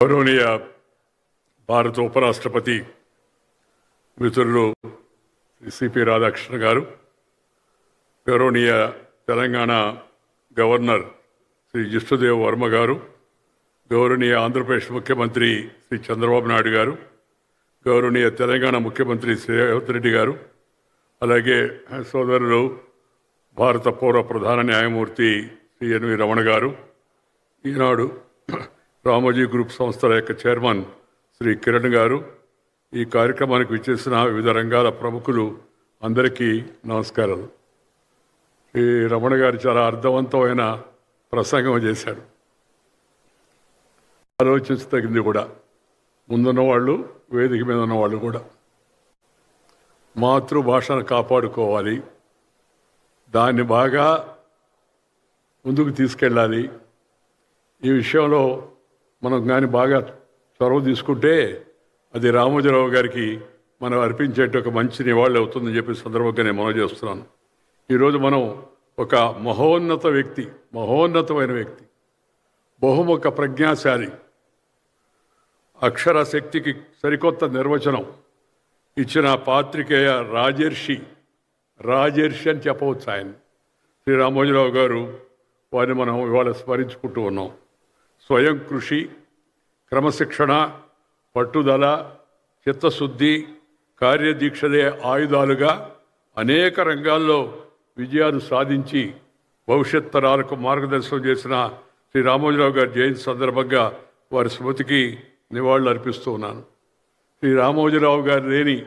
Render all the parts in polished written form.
గౌరవనీయ భారత ఉపరాష్ట్రపతి మిత్రులు సిపి రాధాకృష్ణ గారు, గౌరవనీయ తెలంగాణ గవర్నర్ శ్రీ జిష్ణుదేవ్ వర్మ గారు, గౌరవనీయ ఆంధ్రప్రదేశ్ ముఖ్యమంత్రి శ్రీ చంద్రబాబు నాయుడు గారు, గౌరవనీయ తెలంగాణ ముఖ్యమంత్రి శ్రీ రేవంత్ రెడ్డి గారు, అలాగే సోదరులు భారత పౌర ప్రధాన న్యాయమూర్తి శ్రీ ఎన్వి రమణ గారు, ఈనాడు రామోజీ గ్రూప్ సంస్థల యొక్క చైర్మన్ శ్రీ కిరణ్ గారు, ఈ కార్యక్రమానికి విచ్చేసిన వివిధ రంగాల ప్రముఖులు అందరికీ నమస్కారాలు. ఈ రమణ గారు చాలా అర్థవంతమైన ప్రసంగం చేశాడు. ఆలోచించదగింది కూడా. ముందున్న వాళ్ళు, వేదిక మీద ఉన్న వాళ్ళు కూడా మాతృభాషను కాపాడుకోవాలి, దాన్ని బాగా ముందుకు తీసుకెళ్ళాలి. ఈ విషయంలో మనం కానీ బాగా చొరవ తీసుకుంటే అది రామోజీరావు గారికి మనం అర్పించేట ఒక మంచి నివాళి అవుతుందని చెప్పి సందర్భంగా నేను మనవి చేస్తున్నాను. ఈరోజు మనం ఒక మహోన్నతమైన వ్యక్తి, బహుముఖ ప్రజ్ఞాశాలి, అక్షర శక్తికి సరికొత్త నిర్వచనం ఇచ్చిన పాత్రికేయ రాజర్షి అని చెప్పవచ్చు ఆయన శ్రీ రామోజీరావు గారు. వారిని మనం ఇవాళ స్మరించుకుంటూ ఉన్నాం. స్వయం కృషి, క్రమశిక్షణ, పట్టుదల, చిత్తశుద్ధి, కార్యదీక్షలే ఆయుధాలుగా అనేక రంగాల్లో విజయాలు సాధించి భవిష్యత్ తరాలకు మార్గదర్శనం చేసిన శ్రీ రామోజీరావు గారి జయంతి సందర్భంగా వారి స్మృతికి నివాళులు అర్పిస్తూ ఉన్నాను. శ్రీ రామోజీరావు గారు లేని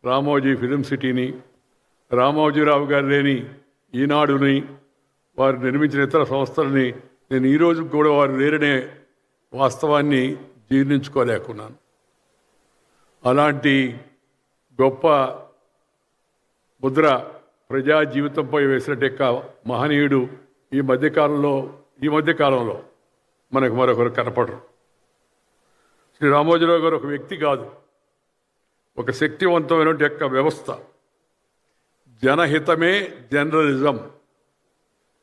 రామోజీ ఫిలిం సిటీని, రామోజీరావు గారు లేని ఈనాడుని, వారు నిర్మించిన ఇతర సంస్థలని నేను ఈరోజు కూడా వారు లేరనే వాస్తవాన్ని జీర్ణించుకోలేకున్నాను. అలాంటి గొప్ప ముద్ర ప్రజా జీవితంపై వేసినట్టు మహనీయుడు ఈ మధ్యకాలంలో మనకు మరొకరు కనపడరు. శ్రీ రామోజీరావు గారు ఒక వ్యక్తి కాదు, ఒక శక్తివంతమైన యొక్క వ్యవస్థ. జనహితమే జర్నలిజం.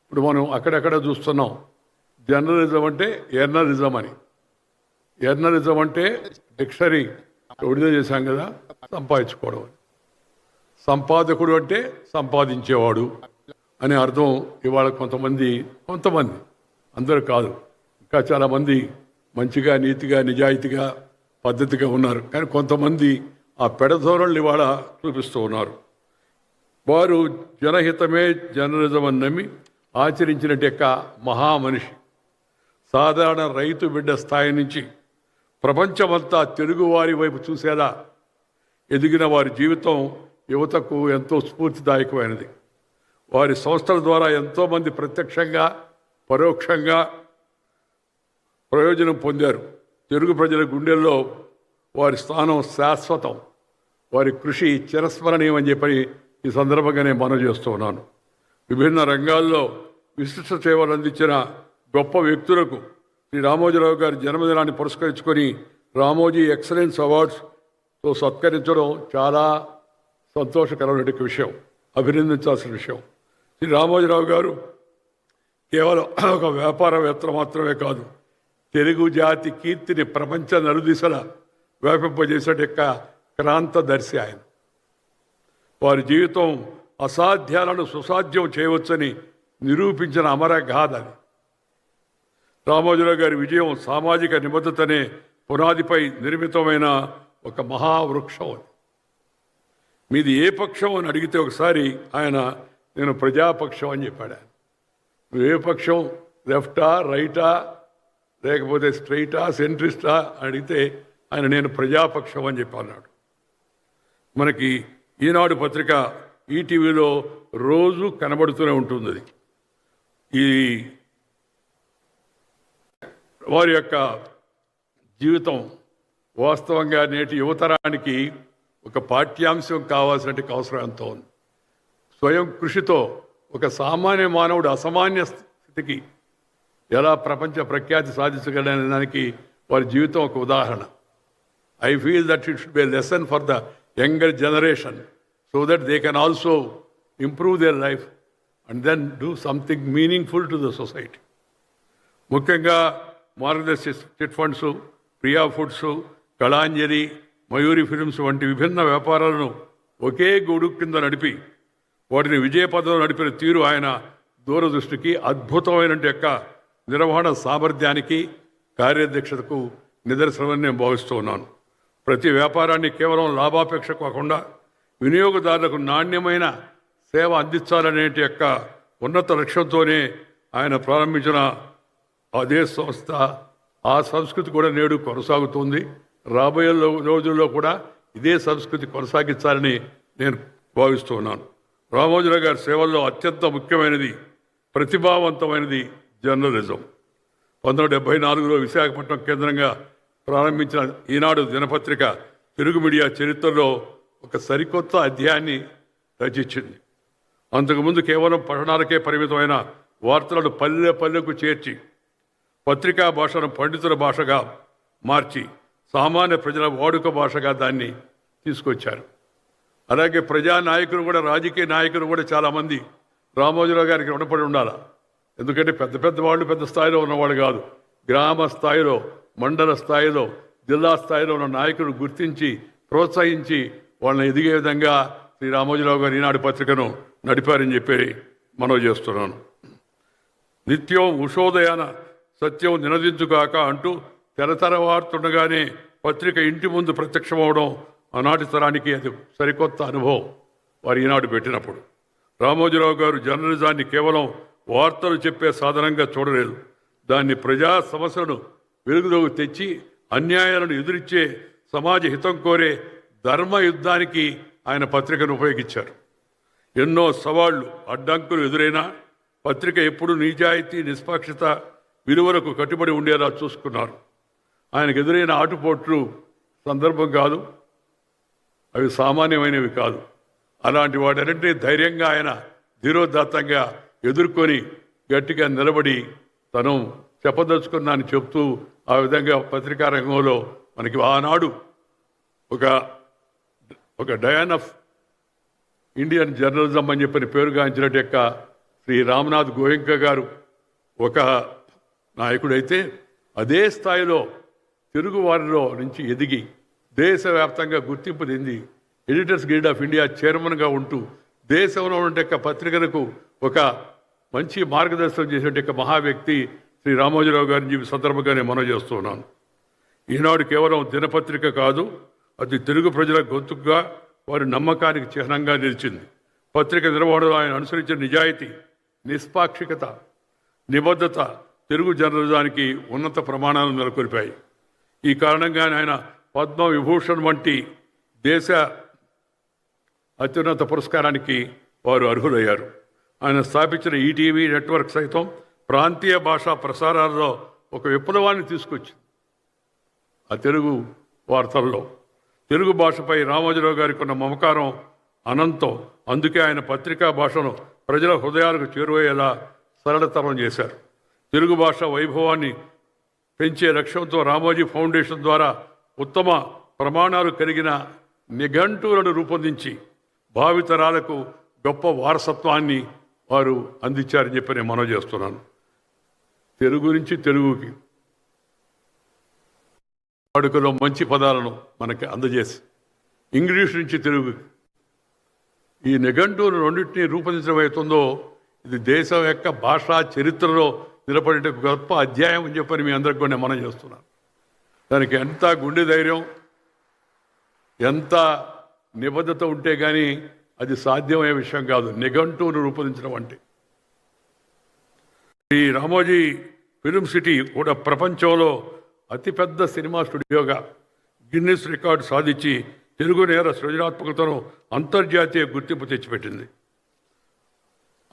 ఇప్పుడు మనం అక్కడెక్కడ చూస్తున్నాం. జర్నలిజం అంటే ఎర్నలిజం అని. ఎర్నలిజం అంటే డిక్షనరీ విడుదల చేశాం కదా, సంపాదించుకోవడం అని. సంపాదకుడు అంటే సంపాదించేవాడు అనే అర్థం ఇవాళ కొంతమంది అందరూ కాదు, ఇంకా చాలామంది మంచిగా, నీతిగా, నిజాయితీగా, పద్ధతిగా ఉన్నారు. కానీ కొంతమంది ఆ పెడధోరణులు ఇవాళ చూపిస్తూ ఉన్నారు. వారు జనహితమే జర్నలిజం అని నమ్మి ఆచరించినట్టు యొక్క మహామనిషి. సాధారణ రైతు బిడ్డ స్థాయి నుంచి ప్రపంచమంతా తెలుగువారి వైపు చూసేలా ఎదిగిన వారి జీవితం యువతకు ఎంతో స్ఫూర్తిదాయకమైనది. వారి సంస్థల ద్వారా ఎంతోమంది ప్రత్యక్షంగా, పరోక్షంగా ప్రయోజనం పొందారు. తెలుగు ప్రజల గుండెల్లో వారి స్థానం శాశ్వతం, వారి కృషి చిరస్మరణీయం అని చెప్పి ఈ సందర్భంగా నేను మనవి చేస్తూ ఉన్నాను. విభిన్న రంగాల్లో విశిష్ట సేవలు అందించిన గొప్ప వ్యక్తులకు శ్రీ రామోజీరావు గారి జన్మదినాన్ని పురస్కరించుకొని రామోజీ ఎక్సలెన్స్ అవార్డ్స్తో సత్కరించడం చాలా సంతోషకరమైన విషయం, అభినందించాల్సిన విషయం. శ్రీ రామోజీరావు గారు కేవలం ఒక వ్యాపారవేత్త మాత్రమే కాదు, తెలుగు జాతి కీర్తిని ప్రపంచ నలుదిశలా వ్యాపింపజేసే యొక్క క్రాంతదర్శి ఆయన. వారి జీవితం అసాధ్యాలను సుసాధ్యం చేయవచ్చని నిరూపించిన అమరగాథ అది. రామోజీరావు గారి విజయం సామాజిక నిబద్ధతనే పునాదిపై నిర్మితమైన ఒక మహావృక్షం అది. మీది ఏ పక్షం అని అడిగితే ఒకసారి ఆయన నేను ప్రజాపక్షం అని చెప్పాడు. ఆయన నువ్వు ఏ పక్షం, లెఫ్టా, రైటా, లేకపోతే స్ట్రైటా, సెంట్రిస్టా అడిగితే ఆయన నేను ప్రజాపక్షం అని చెప్పి అన్నాడు. మనకి ఈనాడు పత్రిక ఈటీవీలో రోజు కనబడుతూనే ఉంటుంది. అది ఈ వారి యొక్క జీవితం వాస్తవంగా నేటి యువతరానికి ఒక పాఠ్యాంశం కావాల్సిన అవసరం ఎంతో ఉంది. స్వయం కృషితో ఒక సామాన్య మానవుడు అసామాన్య స్థితికి ఎలా ప్రపంచ ప్రఖ్యాతి సాధించగలనే దానికి వారి జీవితం ఒక ఉదాహరణ. I feel that it should be a lesson for the younger generation so that they can also improve their life and then do something meaningful to the society. ముఖ్యంగా Margadarsi chit funds, Priya foods, Kalanjali, Mayuri films వంటి విభిన్న వ్యాపారాలను ఒకే గొడుగు కింద నడిపి వాటిని విజయపథంలో నడిపిన తీరు ఆయన దూరదృష్టికి, అద్భుతమైన యొక్క నిర్వహణ సామర్థ్యానికి, కార్యదక్షతకు నిదర్శనమని నేను భావిస్తూ ఉన్నాను. ప్రతి వ్యాపారాన్ని కేవలం లాభాపేక్ష కాకుండా వినియోగదారులకు నాణ్యమైన సేవ అందించాలనే యొక్క ఉన్నత లక్ష్యంతోనే ఆయన ప్రారంభించిన అదే సంస్థ, ఆ సంస్కృతి కూడా నేడు కొనసాగుతుంది. రాబోయే రోజుల్లో కూడా ఇదే సంస్కృతి కొనసాగించాలని నేను భావిస్తూ ఉన్నాను. రామోజీరావు గారి సేవల్లో అత్యంత ముఖ్యమైనది, ప్రతిభావంతమైనది జర్నలిజం. 1974లో విశాఖపట్నం కేంద్రంగా ప్రారంభించిన ఈనాడు దినపత్రిక తెలుగు మీడియా చరిత్రలో ఒక సరికొత్త అధ్యాయాన్ని రచించింది. అంతకుముందు కేవలం పట్టణాలకే పరిమితమైన వార్తలను పల్లె పల్లెకు చేర్చి పత్రికా భాషను పండితుల భాషగా మార్చి సామాన్య ప్రజల వాడుక భాషగా దాన్ని తీసుకొచ్చారు. అలాగే ప్రజానాయకులు కూడా, రాజకీయ నాయకులు కూడా చాలామంది రామోజీరావు గారికి రుణపడి ఉండాలి. ఎందుకంటే పెద్ద పెద్ద వాళ్ళు పెద్ద స్థాయిలో ఉన్నవాళ్ళు కాదు, గ్రామ స్థాయిలో, మండల స్థాయిలో, జిల్లా స్థాయిలో ఉన్న నాయకులు గుర్తించి ప్రోత్సహించి వాళ్ళని ఎదిగే విధంగా శ్రీ రామోజీరావు గారు ఈనాడు పత్రికను నడిపారని చెప్పి మనవి చేస్తున్నాను. నిత్యం ఉషోదయాన సత్యం నినదించుగాక అంటూ తెరవారుతుండగానే పత్రిక ఇంటి ముందు ప్రత్యక్షమవడం ఆనాటి తరానికి అది సరికొత్త అనుభవం. వారు ఈనాడు పెట్టినప్పుడు రామోజీరావు గారు జర్నలిజాన్ని కేవలం వార్తలు చెప్పే సాధనంగా చూడలేదు, దాన్ని ప్రజా సమస్యలను వెలుగులోకి తెచ్చి అన్యాయాలను ఎదురిచ్చే, సమాజ హితం కోరే ధర్మ యుద్ధానికి ఆయన పత్రికను ఉపయోగించారు. ఎన్నో సవాళ్లు, అడ్డంకులు ఎదురైనా పత్రిక ఎప్పుడు నిజాయితీ, నిష్పాక్షిత విలువలకు కట్టుబడి ఉండేలా చూసుకున్నారు. ఆయనకు ఎదురైన ఆటుపోట్లు సందర్భం కాదు, అవి సామాన్యమైనవి కాదు. అలాంటి వాటన్నింటినీ ధైర్యంగా ఆయన ధీరోదాత్తంగా ఎదుర్కొని గట్టిగా నిలబడి తను చెప్పదలుచుకున్నాను చెప్తూ ఆ విధంగా పత్రికా రంగంలో మనకి ఆనాడు ఒక డయాన్ ఆఫ్ ఇండియన్ జర్నలిజం అని చెప్పిన పేరుగాంచినట్టు యొక్క శ్రీ రామ్నాథ్ గోయంకా గారు ఒక నాయకుడైతే, అదే స్థాయిలో తెలుగు వారిలో నుంచి ఎదిగి దేశవ్యాప్తంగా గుర్తింపు చెంది ఎడిటర్స్ గిల్డ్ ఆఫ్ ఇండియా చైర్మన్గా ఉంటూ దేశంలో ఉండే పత్రికలకు ఒక మంచి మార్గదర్శనం చేసే మహా వ్యక్తి శ్రీ రామోజీరావు గారిని ఈ సందర్భంగా నేను మనవి చేస్తున్నాను. ఈనాడు కేవలం దినపత్రిక కాదు, అది తెలుగు ప్రజల గొంతుగా, వారి నమ్మకానికి చిహ్నంగా నిలిచింది. పత్రిక నిర్వహణలో ఆయన అనుసరించిన నిజాయితీ, నిష్పాక్షికత, నిబద్ధత తెలుగు జర్నలిజానికి ఉన్నత ప్రమాణాలను నెలకొల్పాయి. ఈ కారణంగా ఆయన పద్మ విభూషణ్ వంటి దేశ అత్యున్నత పురస్కారానికి వారు అర్హులయ్యారు. ఆయన స్థాపించిన ఈటీవీ నెట్వర్క్ సైతం ప్రాంతీయ భాషా ప్రసారాల్లో ఒక విప్లవాన్ని తీసుకొచ్చింది. ఆ తెలుగు వార్తల్లో తెలుగు భాషపై రామోజీరావు గారికి ఉన్న మమకారం అనంతం. అందుకే ఆయన పత్రికా భాషను ప్రజల హృదయాలకు చేరువయ్యేలా సరళతరం చేశారు. తెలుగు భాష వైభవాన్ని పెంచే లక్ష్యంతో రామోజీ ఫౌండేషన్ ద్వారా ఉత్తమ ప్రమాణాలు కలిగిన నిఘంటువులను రూపొందించి భావితరాలకు గొప్ప వారసత్వాన్ని వారు అందించారని చెప్పి నేను మనవి చేస్తున్నాను. తెలుగు నుంచి తెలుగుకి వాడుకలో మంచి పదాలను మనకి అందజేసి, ఇంగ్లీష్ నుంచి తెలుగుకి ఈ నిఘంటువులు రెండింటినీ రూపొందించడం అవుతుందో, ఇది దేశం యొక్క భాషా చరిత్రలో నిలబడే గొప్ప అధ్యాయం అని చెప్పని మీ అందరికి కూడా నేను మనం చేస్తున్నాను. దానికి ఎంత గుండె ధైర్యం, ఎంత నిబద్ధత ఉంటే కానీ అది సాధ్యమయ్యే విషయం కాదు. నిఘంటువును రూపొందించడం అంటే ఈ రామోజీ ఫిల్మ్ సిటీ కూడా ప్రపంచంలో అతిపెద్ద సినిమా స్టూడియోగా గిన్నిస్ రికార్డు సాధించి తెలుగు నేర సృజనాత్మకతను అంతర్జాతీయ గుర్తింపు తెచ్చిపెట్టింది.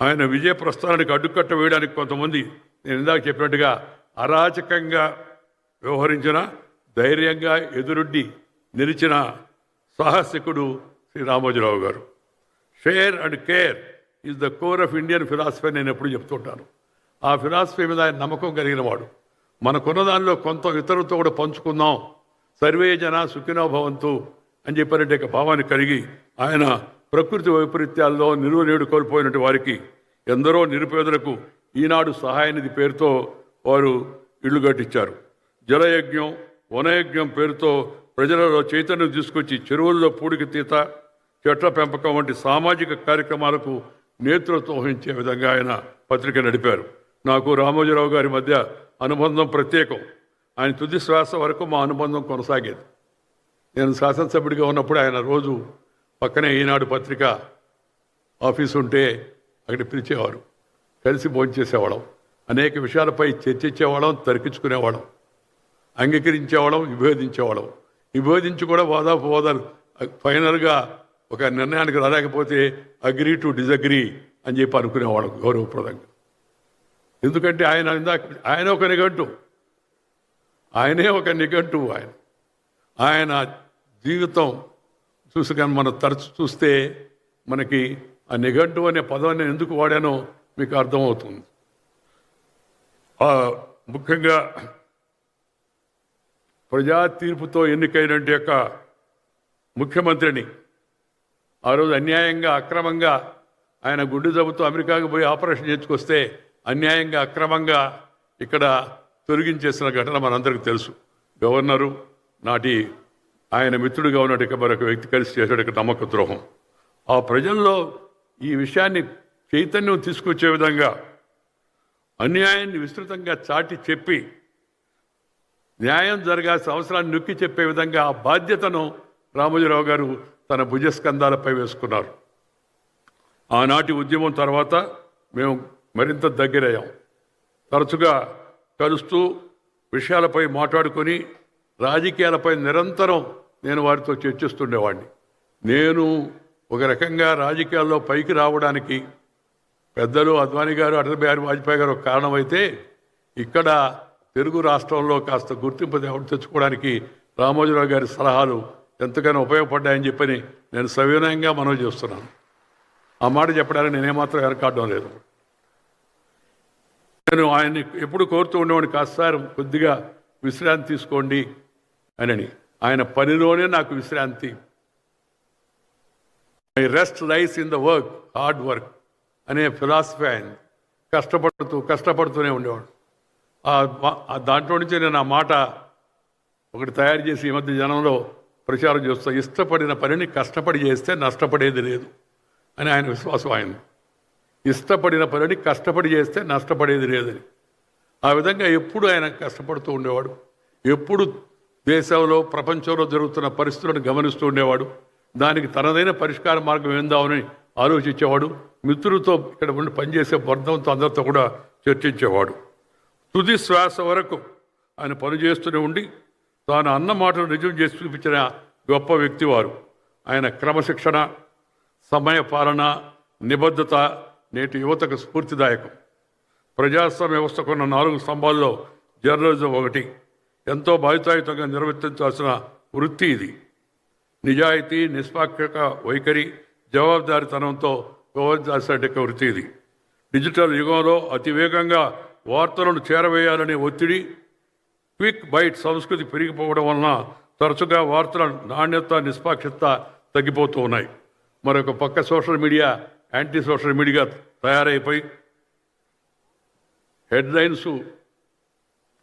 ఆయన విజయ ప్రస్థానానికి అడ్డుకట్ట వేయడానికి కొంతమంది, నేను ఇందాక చెప్పినట్టుగా అరాచకంగా వ్యవహరించిన, ధైర్యంగా ఎదురుడ్డి నిలిచిన సాహసికుడు శ్రీ రామోజీరావు గారు. Share and care is the core of Indian philosophy నేను ఎప్పుడు చెప్తుంటాను. ఆ ఫిలాసఫీ మీద ఆయన నమ్మకం కలిగిన వాడు. మనకున్న దానిలో కొంత ఇతరులతో కూడా పంచుకుందాం, సర్వే జన సుఖినో భవంతు అని చెప్పినట్టు భావాన్ని కలిగి ఆయన ప్రకృతి వైపరీత్యాల్లో నిలువనేడు కోల్పోయినట్టు వారికి, ఎందరో నిరుపేదలకు ఈనాడు సహాయ నిధి పేరుతో వారు ఇళ్లు కట్టించారు. జలయజ్ఞం, వనయజ్ఞం పేరుతో ప్రజలలో చైతన్యం తీసుకొచ్చి చెరువుల్లో పూడికి తీత, చెట్ల పెంపకం వంటి సామాజిక కార్యక్రమాలకు నేతృత్వం వహించే విధంగా ఆయన పత్రిక నడిపారు. నాకు రామోజీరావు గారి మధ్య అనుబంధం ప్రత్యేకం. ఆయన తుది శ్వాస వరకు మా అనుబంధం కొనసాగేది. నేను శాసనసభ్యుడిగా ఉన్నప్పుడు ఆయన రోజు పక్కనే ఈనాడు పత్రిక ఆఫీసు ఉంటే అక్కడికి పిలిచేవారు. కలిసి భోంచేసేవాళ్ళం, అనేక విషయాలపై చర్చించేవాళ్ళం, తర్కించుకునేవాళ్ళం, అంగీకరించేవాళ్ళం, విభేదించి కూడా వాదాలు ఫైనల్గా ఒక నిర్ణయానికి రాలేకపోతే అగ్రీ టు డిజగ్రీ అని చెప్పి అనుకునేవాళ్ళం గౌరవప్రదంగా. ఎందుకంటే ఆయన ఒక నిఘంటు, ఆయనే ఒక నిఘంటు. ఆయన జీవితం చూసుకొని మనం తరచు చూస్తే మనకి ఆ నిఘంటు అనే పదాన్ని ఎందుకు వాడానో మీకు అర్థమవుతుంది. ముఖ్యంగా ప్రజా తీర్పుతో ఎన్నికైనటువంటి యొక్క ముఖ్యమంత్రిని ఆ రోజు అన్యాయంగా అక్రమంగా ఆయన గుండె జబ్బుతో అమెరికాకు పోయి ఆపరేషన్ చేసుకొస్తే అన్యాయంగా అక్రమంగా ఇక్కడ తొలగించేసిన ఘటన మనందరికీ తెలుసు. గవర్నరు నాటి ఆయన మిత్రుడిగా ఉన్నట్టు మరొక వ్యక్తి కలిసి చేసాడు నమ్మక ద్రోహం. ఆ ప్రజల్లో ఈ విషయాన్ని చైతన్యం తీసుకొచ్చే విధంగా అన్యాయాన్ని విస్తృతంగా చాటి చెప్పి న్యాయం జరగాల్సిన అవసరాన్ని నొక్కి చెప్పే విధంగా ఆ బాధ్యతను రామోజీరావు గారు తన భుజస్కంధాలపై వేసుకున్నారు. ఆనాటి ఉద్యమం తర్వాత మేము మరింత దగ్గరయ్యాం. తరచుగా కలుస్తూ విషయాలపై మాట్లాడుకొని రాజకీయాలపై నిరంతరం నేను వారితో చర్చిస్తుండేవాడిని. నేను ఒక రకంగా రాజకీయాల్లో పైకి రావడానికి పెద్దలు అద్వానీ గారు, అటల్ బిహారీ వాజ్పేయి గారు ఒక కారణమైతే ఇక్కడ తెలుగు రాష్ట్రంలో కాస్త గుర్తింపు తెచ్చుకోవడానికి రామోజీరావు గారి సలహాలు ఎంతగానో ఉపయోగపడ్డాయని చెప్పని నేను సవినయంగా మనవి చేస్తున్నాను. ఆ మాట చెప్పడానికి నేనేమాత్రం వెనకాడడం లేదు. నేను ఆయన్ని ఎప్పుడు కోరుతూ ఉండేవాడిని, కాస్త సార్ కొద్దిగా విశ్రాంతి తీసుకోండి అని. ఆయన పనిలోనే నాకు విశ్రాంతి. My rest lies in the work, hard work అనే ఫిలాసఫీ ఆయన. కష్టపడుతూనే ఉండేవాడు. దాంట్లో నుంచి నేను ఆ మాట ఒకటి తయారు చేసి ఈ మధ్య జనంలో ప్రచారం చేస్తూ, ఇష్టపడిన పనిని కష్టపడి చేస్తే నష్టపడేది లేదు అని ఆయన విశ్వాసం. ఆయన ఇష్టపడిన పనిని కష్టపడి చేస్తే నష్టపడేది లేదని. ఆ విధంగా ఎప్పుడు ఆయన కష్టపడుతూ ఉండేవాడు. ఎప్పుడు దేశంలో ప్రపంచంలో జరుగుతున్న పరిస్థితులను గమనిస్తూ ఉండేవాడు. దానికి తనదైన పరిష్కార మార్గం ఏందామని ఆలోచించేవాడు. మిత్రులతో ఇక్కడ ఉండి పనిచేసే వర్గంతో అందరితో కూడా చర్చించేవాడు. తుది శ్వాస వరకు ఆయన పనిచేస్తూనే ఉండి తాను అన్న మాటలు నిజం చేసి చూపించిన గొప్ప వ్యక్తి వారు. ఆయన క్రమశిక్షణ, సమయ పాలన, నిబద్ధత నేటి యువతకు స్ఫూర్తిదాయకం. ప్రజాస్వామ్య వ్యవస్థకున్న 4 స్తంభాల్లో జర్నలిజం ఒకటి. ఎంతో బాధ్యతాయుతంగా నిర్వర్తించాల్సిన వృత్తి ఇది. నిజాయితీ, నిష్పాక్షిక వైఖరి, జవాబుదారీతనంతో వ్యవహరించాల్సిన వృత్తి ఇది. డిజిటల్ యుగంలో అతివేగంగా వార్తలను చేరవేయాలనే ఒత్తిడి, క్విక్ బైట్ సంస్కృతి పెరిగిపోవడం వలన తరచుగా వార్తల నాణ్యత, నిష్పాక్షత తగ్గిపోతూ ఉన్నాయి. మరొక పక్క social media anti social media తయారైపోయి హెడ్లైన్స్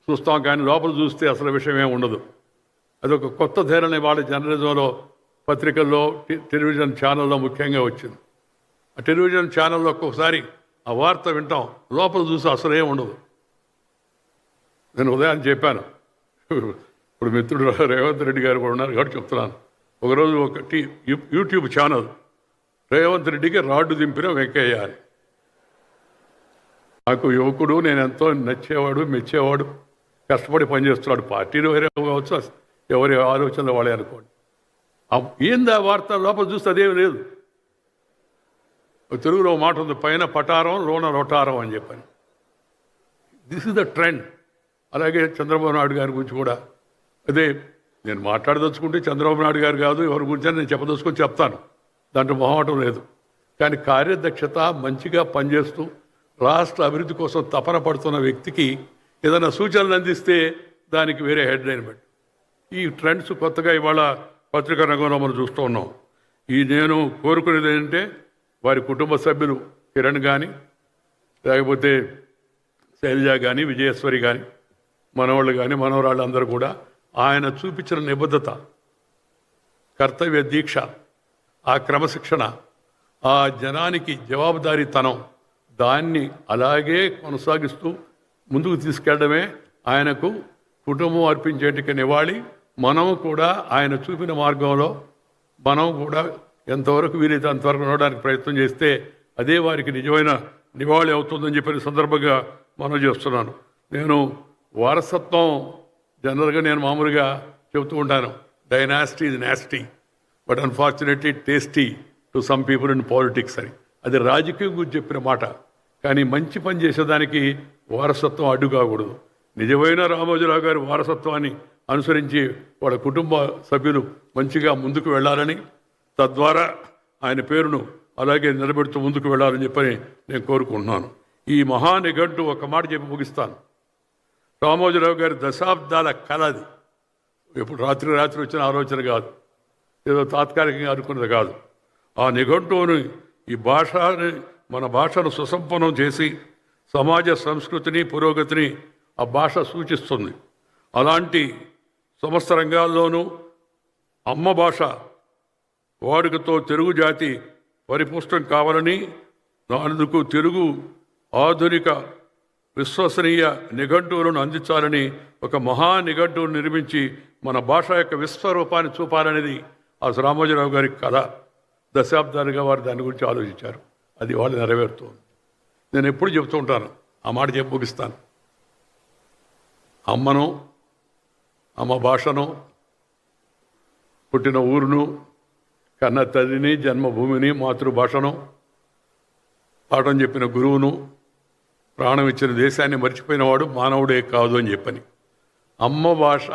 చూస్తాం, కానీ లోపల చూస్తే అసలు విషయం ఏమి ఉండదు. అదొక కొత్త ధోరణి వాళ్ళ జర్నలిజంలో, పత్రికల్లో, టెలివిజన్ ఛానల్లో ముఖ్యంగా వచ్చింది. ఆ టెలివిజన్ ఛానల్లో ఒక్కొక్కసారి ఆ వార్త వింటాం, లోపల చూసి అసలు ఏమి ఉండదు. నేను ఉదయం చెప్పాను, ఇప్పుడు మిత్రుడు రేవంత్ రెడ్డి గారు కూడా ఉన్నారు కాబట్టి చెప్తున్నాను. ఒకరోజు ఒక యూట్యూబ్ ఛానల్ రేవంత్ రెడ్డికి రాడ్డు దింపిన వెంకయ్య అని. నాకు యువకుడు, నేను ఎంతో నచ్చేవాడు, మెచ్చేవాడు, కష్టపడి పనిచేస్తున్నాడు. పార్టీలు వేరే కావచ్చు, ఎవరి ఆలోచనలు వాళ్ళే అనుకోండి. ఏంది ఆ వార్త లోపల చూస్తే అదేమి లేదు. తెలుగులో మాట ఉంది, పైన పటారం లోన రొటారం అని చెప్పాను. This is the trend. అలాగే చంద్రబాబు నాయుడు గారి గురించి కూడా అదే. నేను మాట్లాడదలుచుకుంటే చంద్రబాబు నాయుడు గారు కాదు, ఎవరి గురించి నేను చెప్పదలుచుకొని చెప్తాను, దాంట్లో మొహమాటం లేదు. కానీ కార్యదక్షత, మంచిగా పనిచేస్తూ రాష్ట్ర అభివృద్ధి కోసం తపన పడుతున్న వ్యక్తికి ఏదైనా సూచనలు అందిస్తే దానికి వేరే హెడ్లైన్ పెట్టి, ఈ ట్రెండ్స్ కొత్తగా ఇవాళ పత్రికా రంగంలో మనం చూస్తూ ఉన్నాం. నేను కోరుకునేది ఏంటంటే వారి కుటుంబ సభ్యులు కిరణ్ కానీ, లేకపోతే శైలజ కానీ, విజయేశ్వరి కానీ, మనవాళ్ళు కానీ, మనవరాళ్ళు అందరూ కూడా ఆయన చూపించిన నిబద్ధత, కర్తవ్య దీక్ష, ఆ క్రమశిక్షణ, ఆ జనానికి జవాబుదారీతనం, దాన్ని అలాగే కొనసాగిస్తూ ముందుకు తీసుకెళ్లడమే ఆయనకు కుటుంబం అర్పించేటికి నివాళి. మనం కూడా ఆయన చూపిన మార్గంలో మనం కూడా ఎంతవరకు వీలైతే అంతవరకు నడవడానికి ప్రయత్నం చేస్తే అదే వారికి నిజమైన నివాళి అవుతుందని చెప్పిన సందర్భంగా మనం చేస్తున్నాను. నేను వారసత్వం జనరల్గా నేను మామూలుగా చెబుతూ ఉంటాను, dynasty is nasty but unfortunately tasty to some people in politics అని. అది రాజకీయం గురించి చెప్పిన మాట. కానీ మంచి పని చేసేదానికి వారసత్వం అడ్డు కాకూడదు. నిజమైన రామోజీరావు గారి వారసత్వాన్ని అనుసరించి వాళ్ళ కుటుంబ సభ్యులు మంచిగా ముందుకు వెళ్ళాలని, తద్వారా ఆయన పేరును అలాగే నిలబెడుతూ ముందుకు వెళ్ళాలని చెప్పని నేను కోరుకుంటున్నాను. ఈ మహానిఘంటు ఒక మాట చెప్పి ముగిస్తాను. రామోజీరావు గారి దశాబ్దాల కళ అది. ఎప్పుడు రాత్రి వచ్చిన ఆలోచన కాదు, ఏదో తాత్కాలికంగా అనుకున్నది కాదు. ఆ నిఘంటువుని ఈ భాషని, మన భాషను సుసంపన్నం చేసి సమాజ సంస్కృతిని పురోగతిని ఆ భాష సూచిస్తుంది. అలాంటి సమస్త రంగాల్లోనూ అమ్మ భాష వాడుకతో తెలుగు జాతి పరిపుష్టం కావాలని, అందుకు తెలుగు ఆధునిక విశ్వసనీయ నిఘంటువులను అందించాలని ఒక మహా నిఘంటువును నిర్మించి మన భాష యొక్క విశ్వరూపాన్ని చూపాలనేది ఆ రామోజీరావు గారి కళ. దశాబ్దాలుగా వారు దాని గురించి ఆలోచించారు. అది వాళ్ళు నెరవేరుతుంది. నేను ఎప్పుడు చెబుతూ ఉంటాను, ఆ మాట చెప్పి ముగిస్తాను. అమ్మను, అమ్మ భాషను, పుట్టిన ఊరును, కన్న తల్లిని, జన్మభూమిని, మాతృభాషను, పాఠం చెప్పిన గురువును, ప్రాణం ఇచ్చిన దేశాన్ని మర్చిపోయినవాడు మానవుడే కాదు అని చెప్పని. అమ్మ భాష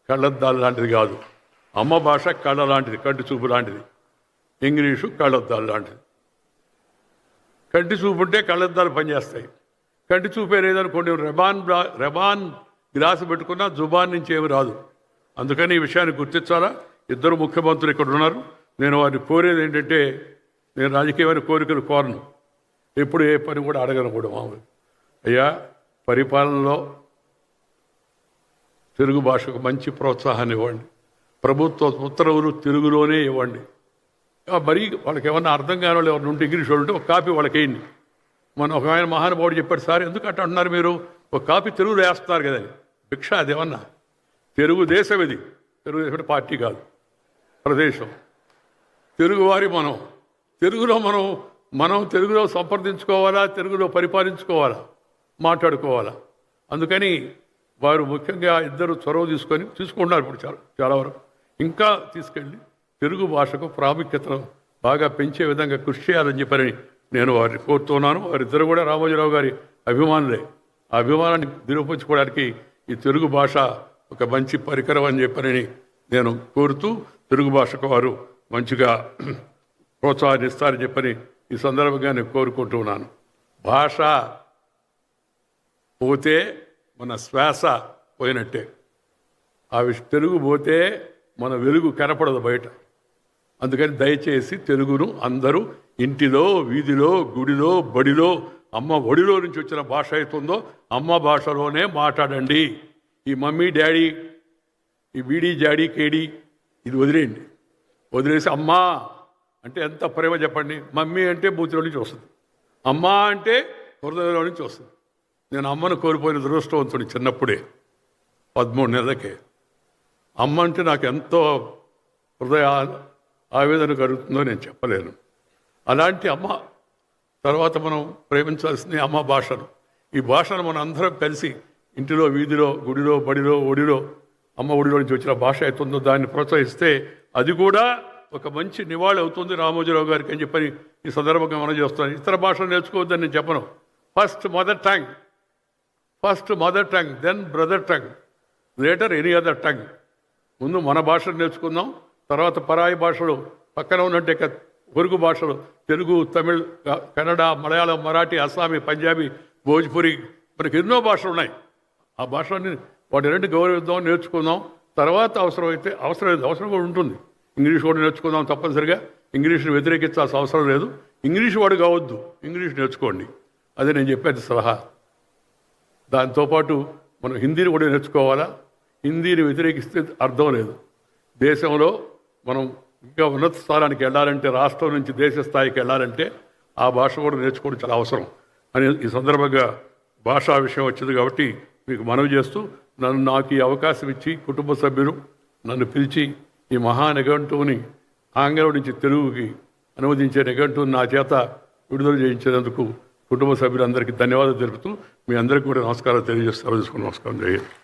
కళ్ళద్దాలు లాంటిది కాదు. అమ్మ భాష కళ్ళ లాంటిది, కంటి చూపు లాంటిది. ఇంగ్లీషు కళ్ళద్దాలు లాంటిది. కంటి చూపు ఉంటే కళ్ళద్దాలు పనిచేస్తాయి. కంటి చూపే లేదనుకోండి, రెబాన్ గ్లాసు పెట్టుకున్నా జుబాన్ నుంచి ఏమి రాదు. అందుకని ఈ విషయాన్ని గుర్తించాలా. ఇద్దరు ముఖ్యమంత్రులు ఇక్కడ ఉన్నారు. నేను వారిని కోరేది ఏంటంటే, నేను రాజకీయమైన కోరికలు కోరను, ఎప్పుడు ఏ పని కూడా అడగను కూడా. మామూలు అయ్యా, పరిపాలనలో తెలుగు భాషకు మంచి ప్రోత్సాహాన్ని ఇవ్వండి. ప్రభుత్వ ఉత్తర్వులు తెలుగులోనే ఇవ్వండి. మరి వాళ్ళకి ఏమన్నా అర్థం కాని వాళ్ళు ఎవరు ఉంటే, ఇంగ్లీష్ వాళ్ళు ఉంటే ఒక కాపీ వాళ్ళకి వేయండి. ఒక ఆయన మహానుభావుడు చెప్పాడు, సార్ ఎందుకు అట్లా అంటున్నారు మీరు, ఒక కాపీ తెలుగులో వేస్తున్నారు కదని. భిక్ష అదేమన్నా. తెలుగుదేశం ఇది. తెలుగుదేశం పార్టీ కాదు, ప్రదేశం. తెలుగువారి తెలుగులో మనం తెలుగులో సంప్రదించుకోవాలా, తెలుగులో పరిపాలించుకోవాలా, మాట్లాడుకోవాలా. అందుకని వారు ముఖ్యంగా ఇద్దరు చొరవ తీసుకుంటున్నారు ఇప్పుడు చాలా వరకు. ఇంకా తీసుకెళ్ళి తెలుగు భాషకు ప్రాముఖ్యతను బాగా పెంచే విధంగా కృషి చేయాలని చెప్పని నేను వారిని కోరుతున్నాను. వారిద్దరు కూడా రామోజీరావు గారి అభిమానులే. ఆ అభిమానాన్ని నిరూపించుకోవడానికి ఈ తెలుగు భాష ఒక మంచి పరికరం అని చెప్పని నేను కోరుతూ, తెలుగు భాషకు వారు మంచిగా ప్రోత్సాహాన్నిస్తారని చెప్పని ఈ సందర్భంగా నేను కోరుకుంటున్నాను. భాష పోతే మన శ్వాస పోయినట్టే. తెలుగు పోతే మన వెలుగు కనపడదు బయట. అందుకని దయచేసి తెలుగును అందరూ ఇంటిలో, వీధిలో, గుడిలో, బడిలో, అమ్మ ఒడిలో నుంచి వచ్చిన భాష అవుతుందో అమ్మ భాషలోనే మాట్లాడండి. ఈ మమ్మీ డాడీ, ఈ బీడీ జాడీ కేడీ ఇది వదిలేయండి. వదిలేసి అమ్మా అంటే ఎంత ప్రేమ చెప్పండి. మమ్మీ అంటే బూతిలో నుంచి వస్తుంది, అమ్మ అంటే హృదయంలో నుంచి వస్తుంది. నేను అమ్మను కోల్పోయిన దురదృష్టవంతుని చిన్నప్పుడే, 13 నెలలకే. అమ్మ అంటే నాకు ఎంతో హృదయ ఆవేదన కలుగుతుందో నేను చెప్పలేను. అలాంటి అమ్మ తర్వాత మనం ప్రేమించాల్సింది అమ్మ భాషను. ఈ భాషను మనం అందరం కలిసి ఇంటిలో, వీధిలో, గుడిలో, బడిలో, ఒడిలో, అమ్మ ఒడిలో నుంచి వచ్చిన భాష అవుతుందో దాన్ని ప్రోత్సహిస్తే అది కూడా ఒక మంచి నివాళి అవుతుంది రామోజీరావు గారికి అని చెప్పని ఈ సందర్భంగా మనం చేస్తున్నాను. ఇతర భాషలు నేర్చుకోవద్దని నేను చెప్పను. First mother tongue, then brother tongue, later any other tongue. ముందు మన భాషను నేర్చుకుందాం, తర్వాత పరాయి భాషలు పక్కన ఉన్నట్టే పొరుగు భాషలు తెలుగు, తమిళ్, కన్నడ, మలయాళం, మరాఠీ, అస్సామీ, పంజాబీ, భోజ్పురి, మనకి ఎన్నో భాషలు ఉన్నాయి. ఆ భాషలన్నీ వాటి రెండు గౌరవిద్దాం, నేర్చుకుందాం. తర్వాత అవసరం కూడా ఉంటుంది. ఇంగ్లీష్ కూడా నేర్చుకుందాం తప్పనిసరిగా. ఇంగ్లీష్ని వ్యతిరేకించాల్సిన అవసరం లేదు. ఇంగ్లీష్ వాడు కావద్దు, ఇంగ్లీష్ నేర్చుకోండి. అదే నేను చెప్పేది సలహా. దాంతోపాటు మనం హిందీని కూడా నేర్చుకోవాలా. హిందీని వ్యతిరేకిస్తే అర్థం లేదు. దేశంలో మనం ఇంకా ఉన్నత స్థానానికి వెళ్ళాలంటే, రాష్ట్రం నుంచి దేశ స్థాయికి వెళ్ళాలంటే ఆ భాష కూడా నేర్చుకోవడం చాలా అవసరం అని ఈ సందర్భంగా భాషా విషయం వచ్చింది కాబట్టి మీకు మనవి చేస్తూ, నాకు ఈ అవకాశం ఇచ్చి కుటుంబ సభ్యులు నన్ను పిలిచి ఈ మహా నిఘంటువుని ఆంగ్లం నుంచి తెలుగుకి అనువదించే నిఘంటువుని నా చేత విడుదల చేయించేందుకు కుటుంబ సభ్యులందరికీ ధన్యవాదాలు తెలుపుతూ మీ అందరికీ కూడా నమస్కారాలు తెలియజేస్తారు. నమస్కారం. జై హింద్.